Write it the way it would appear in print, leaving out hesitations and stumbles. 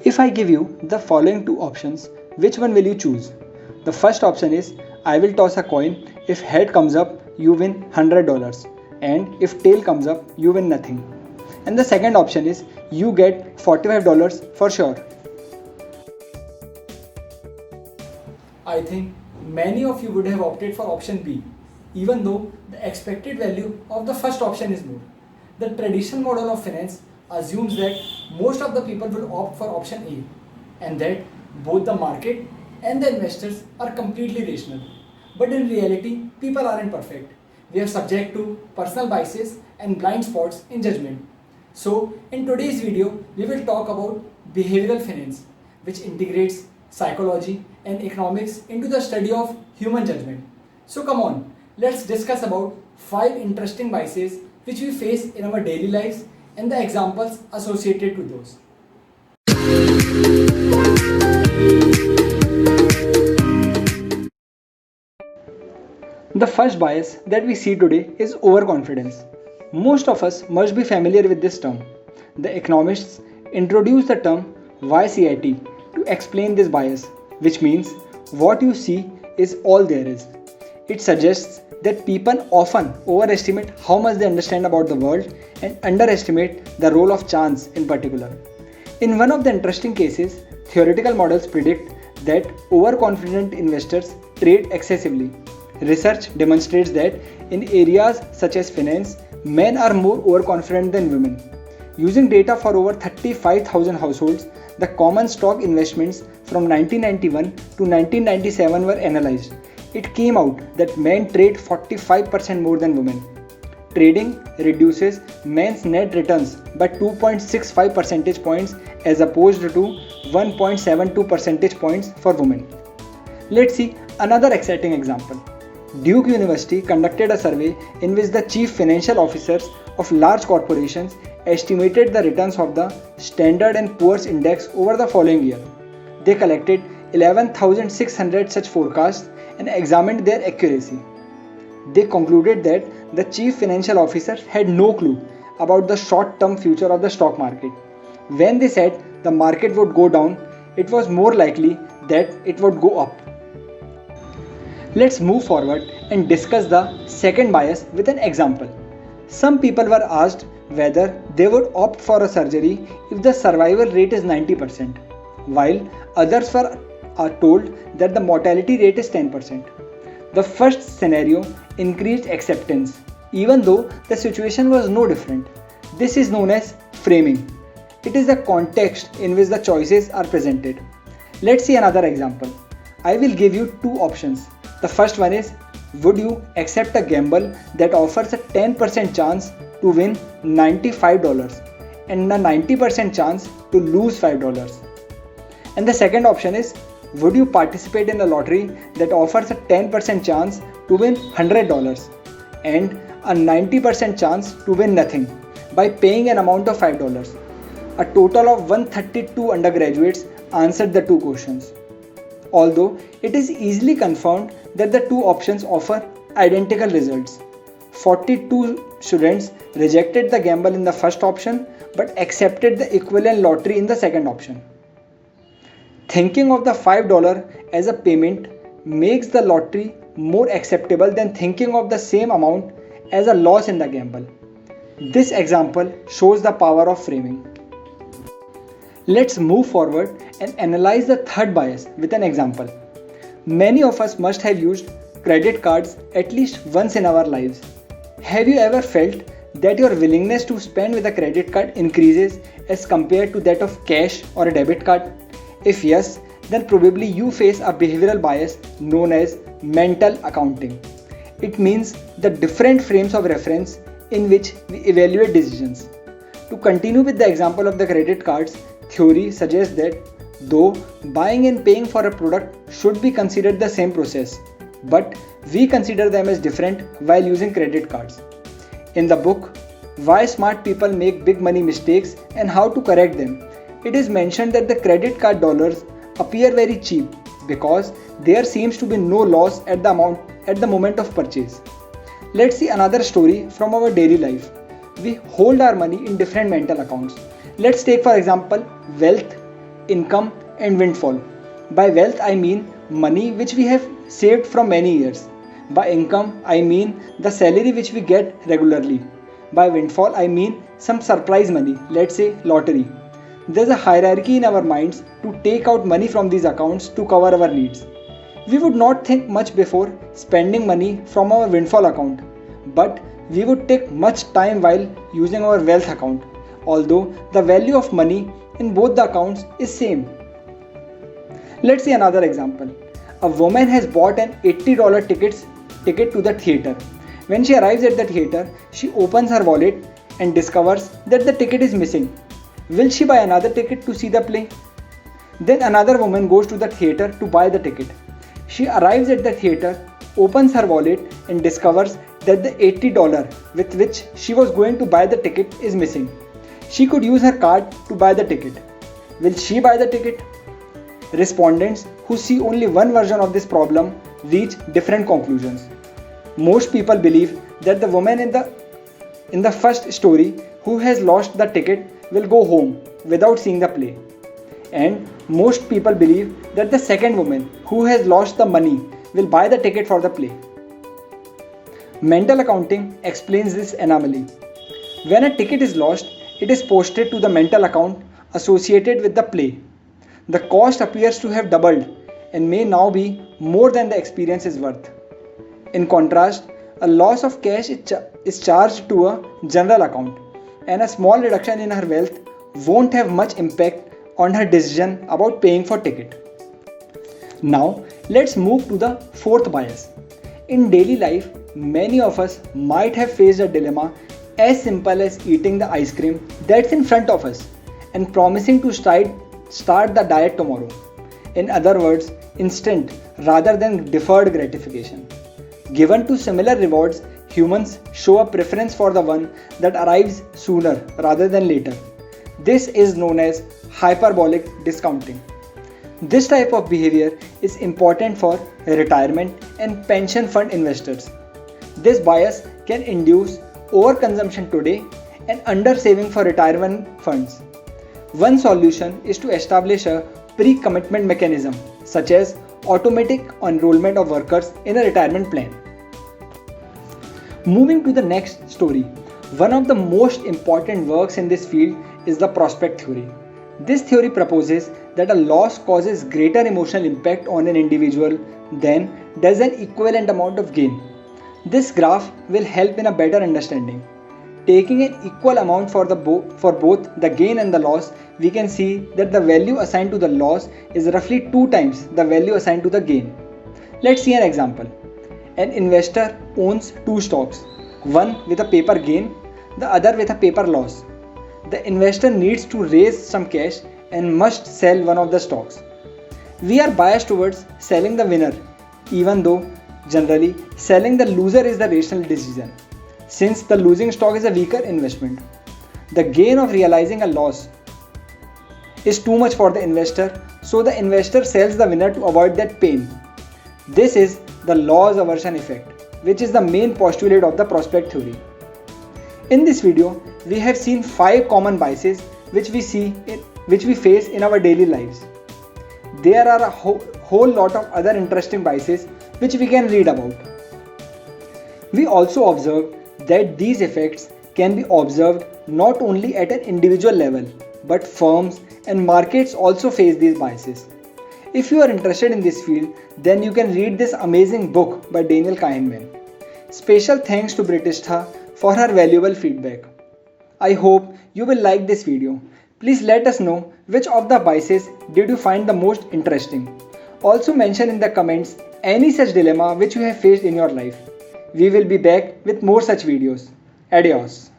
If I give you the following two options, which one will you choose? The first option is I will toss a coin. If head comes up, you win $100, and if tail comes up, you win nothing. And the second option is you get $45 for sure. I think many of you would have opted for option B, even though the expected value of the first option is more. The traditional model of finance assumes that most of the people will opt for option A, and that both the market and the investors are completely rational. But in reality, people aren't perfect. We are subject to personal biases and blind spots in judgment. So, in today's video, we will talk about behavioral finance, which integrates psychology and economics into the study of human judgment. So come on, let's discuss about 5 interesting biases which we face in our daily lives and the examples associated with those. The first bias that we see today is overconfidence. Most of us must be familiar with this term. The economists introduced the term YCIT to explain this bias, which means what you see is all there is. It suggests that people often overestimate how much they understand about the world and underestimate the role of chance in particular. In one of the interesting cases, theoretical models predict that overconfident investors trade excessively. Research demonstrates that in areas such as finance, men are more overconfident than women. Using data for over 35,000 households, the common stock investments from 1991 to 1997 were analyzed. It came out that men trade 45% more than women. Trading reduces men's net returns by 2.65 percentage points as opposed to 1.72 percentage points for women. Let's see another exciting example. Duke University conducted a survey in which the chief financial officers of large corporations estimated the returns of the Standard & Poor's index over the following year. They collected 11,600 such forecasts and examined their accuracy. They concluded that the chief financial officers had no clue about the short-term future of the stock market. When they said the market would go down, it was more likely that it would go up. Let's move forward and discuss the second bias with an example. Some people were asked whether they would opt for a surgery if the survival rate is 90%, while others are told that the mortality rate is 10%. The first scenario increased acceptance, even though the situation was no different. This is known as framing. It is the context in which the choices are presented. Let's see another example. I will give you two options. The first one is, would you accept a gamble that offers a 10% chance to win $95 and a 90% chance to lose $5? And the second option is, would you participate in a lottery that offers a 10% chance to win $100 and a 90% chance to win nothing by paying an amount of $5? A total of 132 undergraduates answered the two questions. Although it is easily confirmed that the two options offer identical results. 42 students rejected the gamble in the first option but accepted the equivalent lottery in the second option. Thinking of the $5 as a payment makes the lottery more acceptable than thinking of the same amount as a loss in the gamble. This example shows the power of framing. Let's move forward and analyze the third bias with an example. Many of us must have used credit cards at least once in our lives. Have you ever felt that your willingness to spend with a credit card increases as compared to that of cash or a debit card? If yes, then probably you face a behavioral bias known as mental accounting. It means the different frames of reference in which we evaluate decisions. To continue with the example of the credit cards, theory suggests that though buying and paying for a product should be considered the same process, but we consider them as different while using credit cards. In the book, Why Smart People Make Big Money Mistakes and How to Correct Them, it is mentioned that the credit card dollars appear very cheap because there seems to be no loss at the moment of purchase. Let's see another story from our daily life. We hold our money in different mental accounts. Let's take for example wealth, income and windfall. By wealth I mean money which we have saved from many years. By income I mean the salary which we get regularly. By windfall I mean some surprise money, let's say lottery. There's a hierarchy in our minds to take out money from these accounts to cover our needs. We would not think much before spending money from our windfall account, but we would take much time while using our wealth account, although the value of money in both the accounts is same. Let's see another example. A woman has bought an $80 ticket to the theater. When she arrives at the theater, she opens her wallet and discovers that the ticket is missing. Will she buy another ticket to see the play? Then another woman goes to the theater to buy the ticket. She arrives at the theater, opens her wallet and discovers that the $80 with which she was going to buy the ticket is missing. She could use her card to buy the ticket. Will she buy the ticket? Respondents who see only one version of this problem reach different conclusions. Most people believe that the woman in the first story who has lost the ticket will go home without seeing the play. And most people believe that the second woman who has lost the money will buy the ticket for the play. Mental accounting explains this anomaly. When a ticket is lost, it is posted to the mental account associated with the play. The cost appears to have doubled and may now be more than the experience is worth. In contrast, a loss of cash is charged to a general account, and a small reduction in her wealth won't have much impact on her decision about paying for ticket. Now, let's move to the fourth bias. In daily life, many of us might have faced a dilemma as simple as eating the ice cream that's in front of us and promising to start the diet tomorrow. In other words, instant rather than deferred gratification. Given to similar rewards, humans show a preference for the one that arrives sooner rather than later. This is known as hyperbolic discounting. This type of behavior is important for retirement and pension fund investors. This bias can induce overconsumption today and undersaving for retirement funds. One solution is to establish a pre-commitment mechanism, such as automatic enrollment of workers in a retirement plan. Moving to the next story, one of the most important works in this field is the prospect theory. This theory proposes that a loss causes greater emotional impact on an individual than does an equivalent amount of gain. This graph will help in a better understanding. Taking an equal amount for both the gain and the loss, we can see that the value assigned to the loss is roughly 2 times the value assigned to the gain. Let's see an example. An investor owns 2 stocks, one with a paper gain, the other with a paper loss. The investor needs to raise some cash and must sell one of the stocks. We are biased towards selling the winner, even though generally selling the loser is the rational decision, since the losing stock is a weaker investment. The gain of realizing a loss is too much for the investor, so the investor sells the winner to avoid that pain. This is the loss aversion effect, which is the main postulate of the prospect theory. In this video, we have seen 5 common biases which we face in our daily lives. There are a whole lot of other interesting biases which we can read about. We also observed that these effects can be observed not only at an individual level, but firms and markets also face these biases. If you are interested in this field, then you can read this amazing book by Daniel Kahneman. Special thanks to Brethishta for her valuable feedback. I hope you will like this video. Please let us know which of the biases did you find the most interesting. Also mention in the comments any such dilemma which you have faced in your life. We will be back with more such videos. Adios.